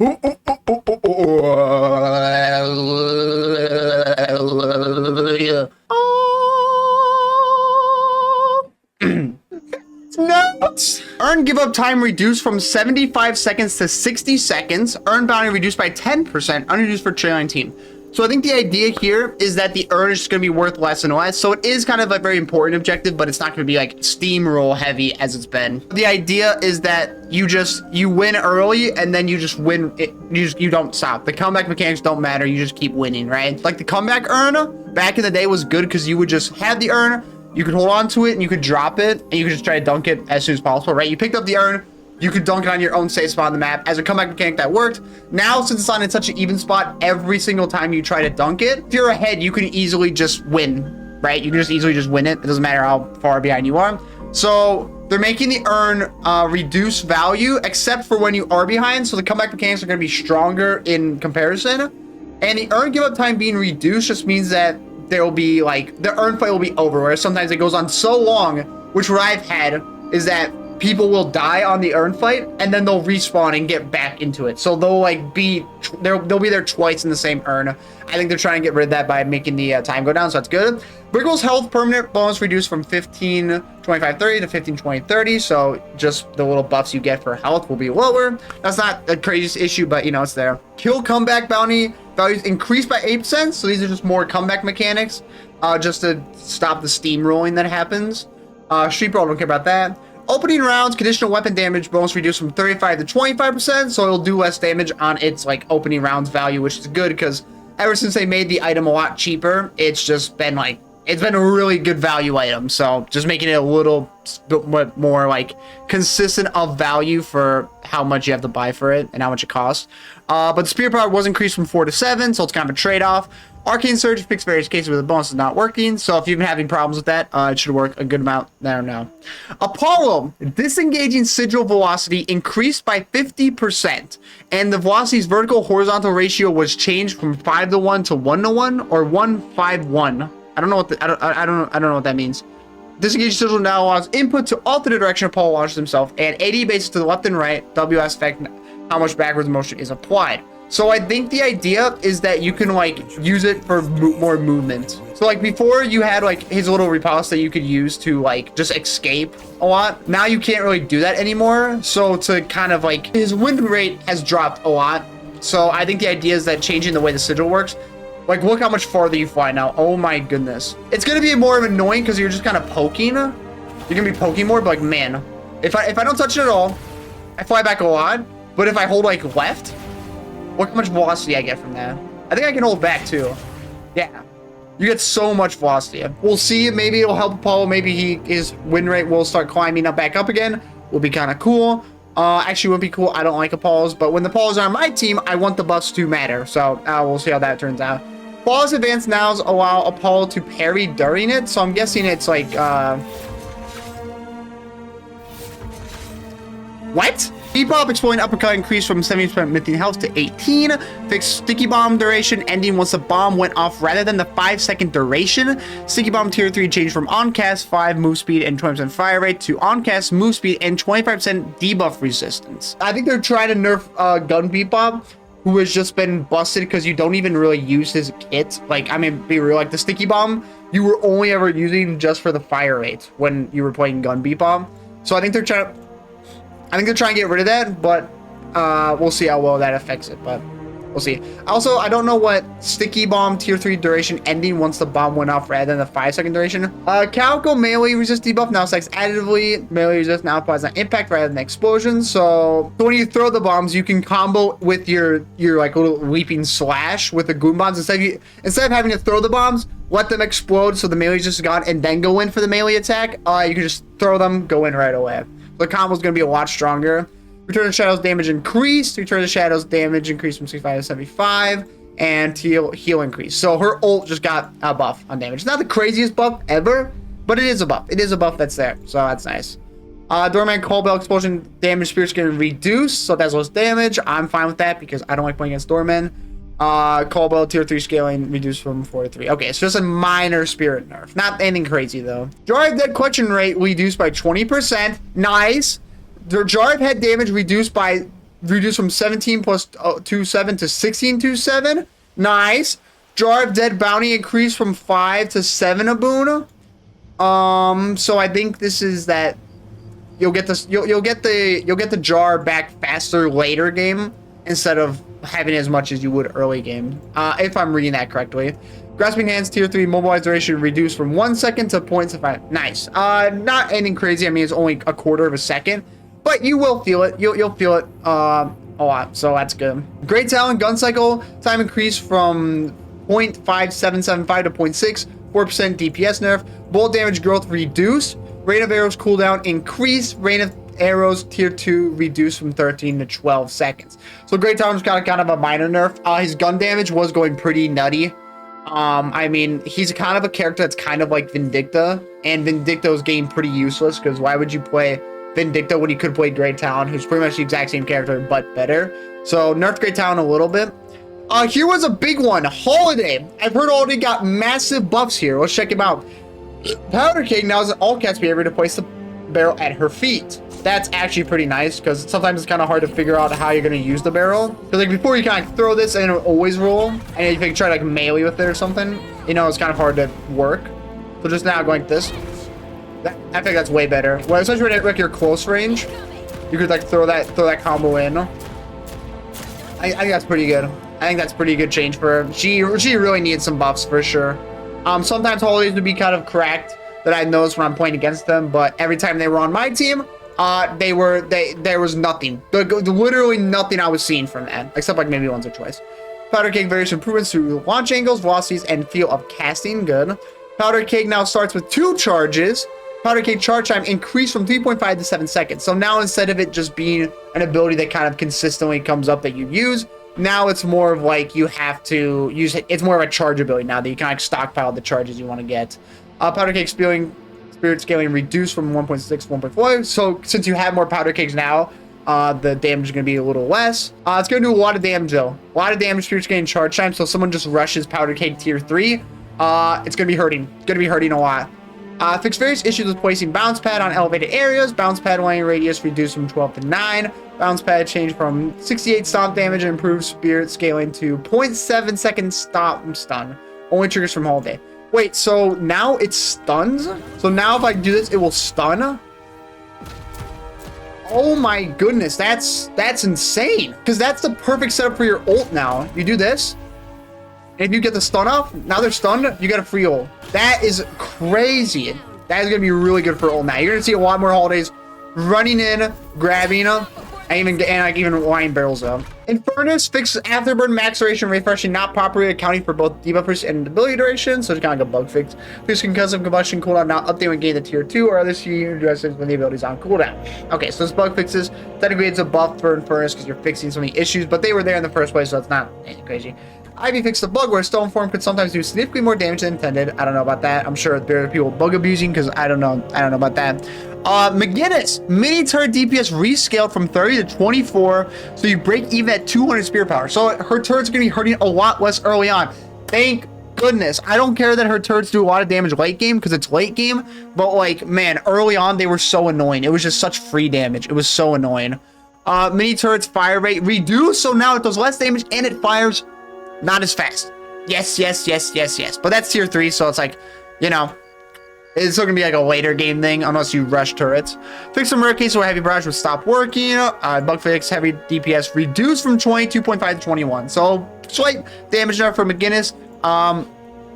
Notes. Earn give up time reduced from 75 seconds to 60 seconds. Earn bounty reduced by 10%. Unreduced for trailing team. So I think the idea here is that the earn is just going to be worth less and less. So it is kind of a very important objective, but it's not going to be like steamroll heavy as it's been. The idea is that you win early and then you just win it. You don't stop. The comeback mechanics don't matter. You just keep winning, right? Like the comeback earn back in the day was good because you would just have the earn, you could hold on to it and you could drop it and you could just try to dunk it as soon as possible, right? You picked up the earn, you could dunk it on your own safe spot on the map. As a comeback mechanic, that worked. Now, since it's on in such an even spot, every single time you try to dunk it, if you're ahead, you can easily just win, right? You can just easily just win it. It doesn't matter how far behind you are. So they're making the earn reduce value, except for when you are behind. So the comeback mechanics are going to be stronger in comparison. And the earn give up time being reduced just means that there will be like the earn fight will be over, where sometimes it goes on so long, which what I've had is that people will die on the earn fight and then they'll respawn and get back into it. So they'll like they'll be there twice in the same earn. I think they're trying to get rid of that by making the time go down, so that's good. Briggle's health permanent bonus reduced from 15 25 30 to 15 20 30. So just the little buffs you get for health will be lower. That's not the craziest issue, but you know, it's there. Kill comeback bounty values increased by 8%. So these are just more comeback mechanics, just to stop the steamrolling that happens. Street Brawl, don't care about that. Opening rounds, conditional weapon damage bonus reduced from 35 to 25%, so it'll do less damage on its like opening rounds value, which is good because ever since they made the item a lot cheaper, it's just been like, it's been a really good value item. So just making it a little bit more like consistent of value for how much you have to buy for it and how much it costs. But the spear power was increased from 4 to 7, so it's kind of a trade-off. Arcane Surge fixed various cases where the bonus is not working, so if you've been having problems with that, it should work a good amount there now. Apollo, disengaging sigil velocity increased by 50%, and the velocity's vertical horizontal ratio was changed from 5 to 1 to 1 to 1 or 1-5-1. I don't know what I don't know what that means. Disengaging sigil now allows input to alter the direction Apollo launches himself, and 80 bases to the left and right. WS effect how much backwards motion is applied. So I think the idea is that you can like use it for more movement. So like before you had like his little repulse that you could use to like just escape a lot. Now you can't really do that anymore. So to kind of like his win rate has dropped a lot. So I think the idea is that changing the way the sigil works, like look how much farther you fly now. Oh my goodness. It's going to be more of annoying because you're just kind of poking. You're going to be poking more, but like man, if I don't touch it at all, I fly back a lot. But if I hold like left, look how much velocity I get from that. I think I can hold back too. Yeah. You get so much velocity. We'll see. Maybe it'll help Apollo. Maybe his win rate will start climbing up back up again. Will be kind of cool. Actually, wouldn't be cool. I don't like Apollos. But when the Apollos are on my team, I want the buffs to matter. So we'll see how that turns out. Apollo's advanced nows allow Apollo to parry during it. So I'm guessing it's like... What? Bebop exploding uppercut increased from 70% missing health to 18. Fixed sticky bomb duration ending once the bomb went off rather than the 5-second duration. Sticky bomb tier 3 changed from on cast 5 move speed and 20% fire rate to on cast move speed and 25% debuff resistance. I think they're trying to nerf gun Bebop, who has just been busted because you don't even really use his kit. Like, I mean, be real, like the sticky bomb, you were only ever using just for the fire rate when you were playing gun Bebop. So I think they're trying to get rid of that, but we'll see how well that affects it, but we'll see. Also, I don't know what sticky bomb tier 3 duration ending once the bomb went off rather than the 5-second duration. Calico melee resist debuff now selects additively. Melee resist now applies on impact rather than explosion. So when you throw the bombs, you can combo with your like little leaping slash with the goon bombs. Instead of having to throw the bombs, let them explode so the melee is just gone and then go in for the melee attack. You can just throw them, go in right away. The combo is going to be a lot stronger. Return of Shadows damage increased. Return of Shadows damage increased from 65 to 75. And heal increase. So her ult just got a buff on damage. It's not the craziest buff ever, but it is a buff. It is a buff that's there. So that's nice. Doorman Cold Bell explosion damage spirit's going to reduce. So that's less damage. I'm fine with that because I don't like playing against Doorman. Cold Bell tier 3 scaling reduced from 4 to 3. Okay, it's just a minor spirit nerf. Not anything crazy though. Jar of Dead collection rate reduced by 20%. Nice. The jar of head damage reduced by reduced from 17 plus 27 to 1627. Nice. Jar of Dead Bounty increased from 5 to 7 a boon. So I think this is that you'll get this, you'll get the jar back faster later game instead of having as much as you would early game. If I'm reading that correctly. Grasping Hands Tier 3 mobilized duration reduced from 1 second to 0.5. Nice. Not anything crazy. I mean, it's only a quarter of a second, but you will feel it. You'll feel it a lot, so that's good. Great Talon gun cycle time increased from 0.5775 to 0.6, 4% DPS nerf. Bullet damage growth reduced. Rate of arrows cooldown increased. Rate of arrows tier 2 reduced from 13 to 12 seconds. So Great Talon's got kind of a minor nerf. His gun damage was going pretty nutty. I mean, he's kind of a character that's kind of like Vindicta, and Vindicta's game pretty useless because why would you play Vindicta when you could play Great Talon, who's pretty much the exact same character but better? So nerfed Great Talon a little bit. Here was a big one, Holliday. I've heard Holliday got massive buffs here. Let's check him out. Powder Keg now has an all cast behavior to place the barrel at her feet. That's actually pretty nice because sometimes it's kind of hard to figure out how you're going to use the barrel. Because like before you kind of throw this and it'll always roll, and if you try to like melee with it or something, you know, it's kind of hard to work. So just now going like this, I think that's way better. Well, especially when at like your close range, you could like throw that combo in. I think that's pretty good. I think that's pretty good change for her. She really needs some buffs for sure. Sometimes Holidays would be kind of cracked that I noticed when I'm playing against them, but every time they were on my team, there was nothing. Literally nothing I was seeing from that, except like maybe once or twice. Powder Keg various improvements to launch angles, velocities, and feel of casting. Good. Powder Keg now starts with 2 charges. Powder Keg charge time increased from 3.5 to 7 seconds. So now instead of it just being an ability that kind of consistently comes up that you use, now it's more of like you have to use it. It's more of a charge ability now that you can like stockpile the charges you want to get. Powder Keg spirit scaling reduced from 1.6 to 1.4. So since you have more powder kegs now, the damage is going to be a little less. It's going to do a lot of damage though. A lot of damage, spirit scaling charge time. So if someone just rushes powder keg tier 3, it's going to be hurting. It's going to be hurting a lot. Fix various issues with placing bounce pad on elevated areas. Bounce pad landing radius reduced from 12 to 9. Bounce pad changed from 68 stomp damage and improved spirit scaling to 0.7 second stomp stun. Only triggers from Holliday. Wait, so now it stuns? So now if I do this, it will stun? Oh my goodness, that's insane. Because that's the perfect setup for your ult now. You do this, and if you get the stun off, now they're stunned, you get a free ult. That is crazy. That is going to be really good for ult now. You're going to see a lot more Holidays running in, grabbing them, and even line barrels up. Infernus fixes afterburn max duration refreshing not properly accounting for both debuffers and ability duration, so it's kind of like a bug fix. Please concussive combustion cooldown not update when gain the tier 2 or other CU addresses when the ability is on cooldown. Okay, so this bug fixes. Technically it's a buff for Infernus because you're fixing so many issues, but they were there in the first place, so it's not anything crazy. Ivy fixed the bug where Stone Form could sometimes do significantly more damage than intended. I don't know about that. I'm sure there are people bug abusing because I don't know about that. McGinnis, mini turret DPS rescaled from 30 to 24, so you break even at 200 spear power. So her turrets are going to be hurting a lot less early on. Thank goodness. I don't care that her turrets do a lot of damage late game because it's late game, but like, man, early on they were so annoying. It was just such free damage. It was so annoying. Mini turrets fire rate reduced, so now it does less damage and it fires not as fast. Yes. But that's tier 3, so it's like, you know, it's still gonna be like a later game thing unless you rush turrets. Fix some rare cases where heavy barrage would stop working. Bug fix heavy DPS reduced from 22.5 to 21. So slight damage nerf for McGinnis.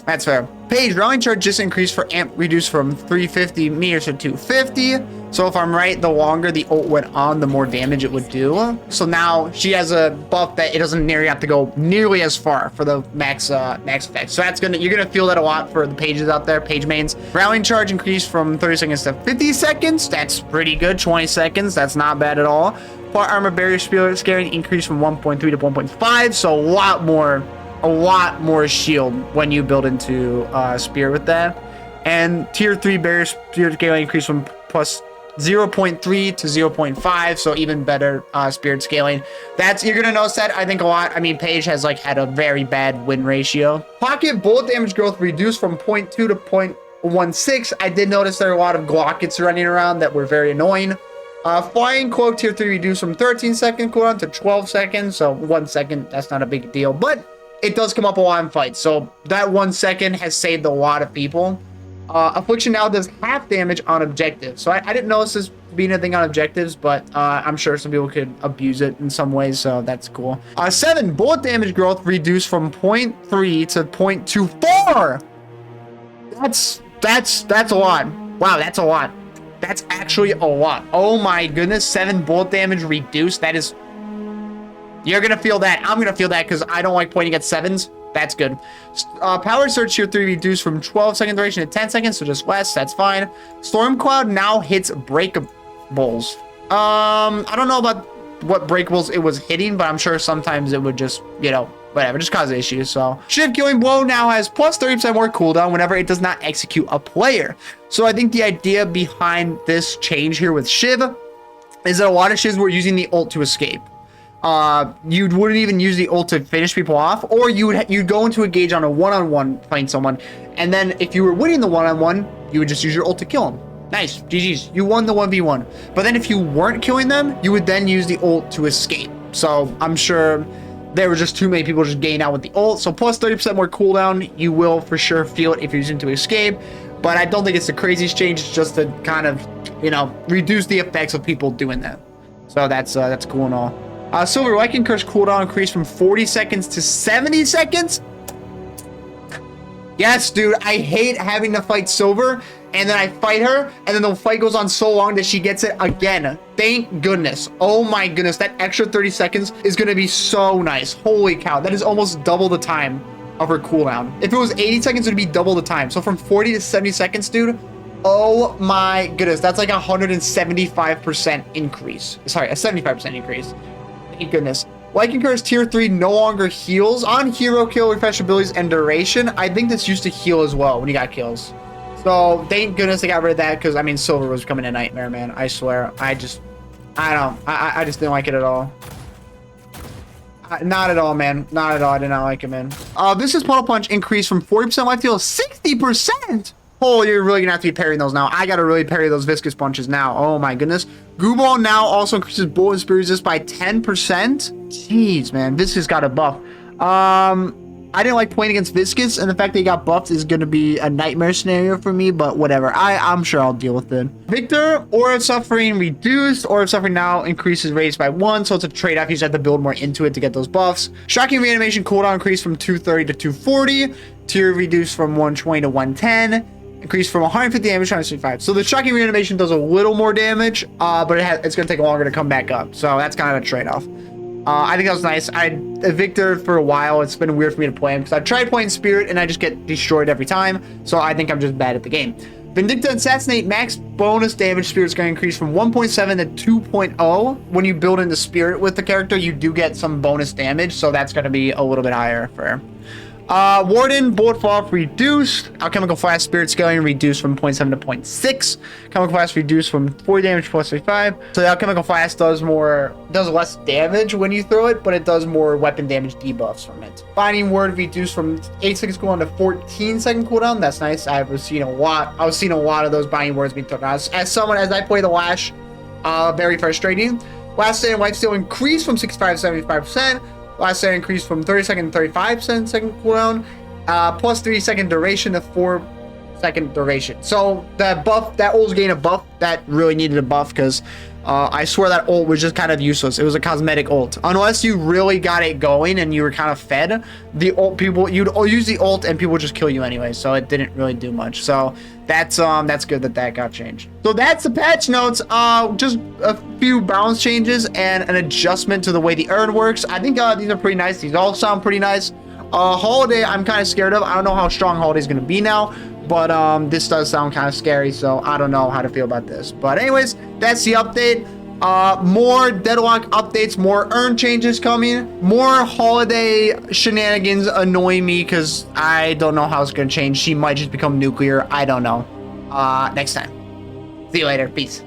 That's fair. Page rallying charge just increased for amp reduced from 350 meters to 250. So if I'm right, the longer the ult went on, the more damage it would do. So now she has a buff that it doesn't nearly have to go nearly as far for the max effect. So that's you're gonna feel that a lot for the pages out there, page mains. Rallying charge increased from 30 seconds to 50 seconds. That's pretty good. 20 seconds. That's not bad at all. Plot armor barrier scaling increased from 1.3 to 1.5. So a lot more shield when you build into spear with that. And tier 3 barrier spear scaling increased from plus 0.3 to 0.5, so even better spirit scaling. You're gonna notice that I think a lot. I mean, Paige has like had a very bad win ratio. Pocket bullet damage growth reduced from 0.2 to 0.16. I did notice there are a lot of Glockets running around that were very annoying. Flying Cloak tier 3 reduced from 13-second cooldown to 12 seconds. So 1 second, that's not a big deal. But it does come up a lot in fights. So that 1 second has saved a lot of people. Affliction now does half damage on objectives. So I didn't notice this being a thing on objectives, but I'm sure some people could abuse it in some ways, so that's cool. 7, bullet damage growth reduced from 0.3 to 0.24. That's a lot. Wow, that's a lot. That's actually a lot. Oh my goodness, 7 bullet damage reduced. That is... You're gonna feel that. I'm gonna feel that because I don't like pointing at 7s. That's good. Power Surge tier 3 reduced from 12-second duration to 10 seconds, so just less. That's fine. Storm Cloud now hits breakables. I don't know about what breakables it was hitting, but I'm sure sometimes it would just, you know, whatever, just cause issues. So Shiv Killing Blow now has plus 30% more cooldown whenever it does not execute a player. So I think the idea behind this change here with Shiv is that a lot of Shivs were using the ult to escape. You wouldn't even use the ult to finish people off, or you'd go into a gauge on a one-on-one fighting someone, and then if you were winning the one-on-one, you would just use your ult to kill them. Nice, GG's, you won the 1v1. But then if you weren't killing them, you would then use the ult to escape. So I'm sure there were just too many people just getting out with the ult. So plus 30% more cooldown, you will for sure feel it if you're using it to escape. But I don't think it's the craziest change. It's just to kind of, you know, reduce the effects of people doing that. So that's cool and all. Silver Lightning Curse cooldown increased from 40 seconds to 70 seconds. Yes, dude, I hate having to fight Silver, and then I fight her, and then the fight goes on so long that she gets it again. Thank goodness. Oh my goodness, that extra 30 seconds is going to be so nice. Holy cow, that is almost double the time of her cooldown. If it was 80 seconds, it would be double the time. So from 40 to 70 seconds, dude, oh my goodness, that's like a 175% increase. Sorry, a 75% increase. Thank goodness. Lightning Curse tier 3 no longer heals on hero kill, refresh abilities, and duration. I think this used to heal as well when you got kills. So thank goodness they got rid of that, because I mean Silver was becoming a nightmare, man. I swear. I just didn't like it at all. Not at all, man. Not at all. I did not like it, man. This is Puddle Punch increased from 40% life steal to 60%. Oh, you're really gonna have to be parrying those now. I gotta really parry those viscous punches now. Oh my goodness. Goo Ball now also increases bullet and spear resist by 10%. Jeez, man, Viscous got a buff. I didn't like playing against Viscous, and the fact that he got buffed is gonna be a nightmare scenario for me, but whatever. I'm sure I'll deal with it. Victor, Aura of Suffering reduced. Aura of Suffering now increases raise by 1, so it's a trade-off. You just have to build more into it to get those buffs. Shocking Reanimation cooldown increased from 230 to 240. Tier reduced from 120 to 110. Increased from 150 damage to 165. So the Shocking Reanimation does a little more damage, but it's going to take longer to come back up. So that's kind of a trade-off. I think that was nice. Victor for a while, it's been weird for me to play him because I've tried playing Spirit and I just get destroyed every time. So I think I'm just bad at the game. Vindicta Assassinate max bonus damage Spirit's going to increase from 1.7 to 2.0. When you build into Spirit with the character, you do get some bonus damage. So that's going to be a little bit higher for her. Warden, Bullet Fall reduced. Alchemical Flask Spirit Scaling reduced from 0.7 to 0.6. Chemical Flask reduced from 40 damage to plus 35. So the Alchemical Flask does less damage when you throw it, but it does more weapon damage debuffs from it. Binding Word reduced from 8 seconds cooldown to 14 second cooldown. That's nice. I was seeing a lot of those Binding Words being thrown out. As I play the Lash, very frustrating. Last Stand Lifesteal increased from 65 to 75%. Last Stand increased from 30 second to 35 second cooldown, plus 3 second duration to 4 second duration. So that ult's getting a buff that really needed a buff, because I swear that ult was just kind of useless. It was a cosmetic ult. Unless you really got it going and you were kind of fed, the ult you'd use the ult and people would just kill you anyway. So it didn't really do much. So that's good that got changed. So that's the patch notes. Just a few balance changes and an adjustment to the way the urn works. I think these are pretty nice. These all sound pretty nice. Holiday, I'm kind of scared of. I don't know how strong Holiday's going to be now, but this does sound kind of scary, so I don't know how to feel about this. But anyways, that's the update. More Deadlock updates, more urn changes coming, more Holiday shenanigans annoy me because I don't know how it's going to change. She might just become nuclear. I don't know. Next time. See you later. Peace.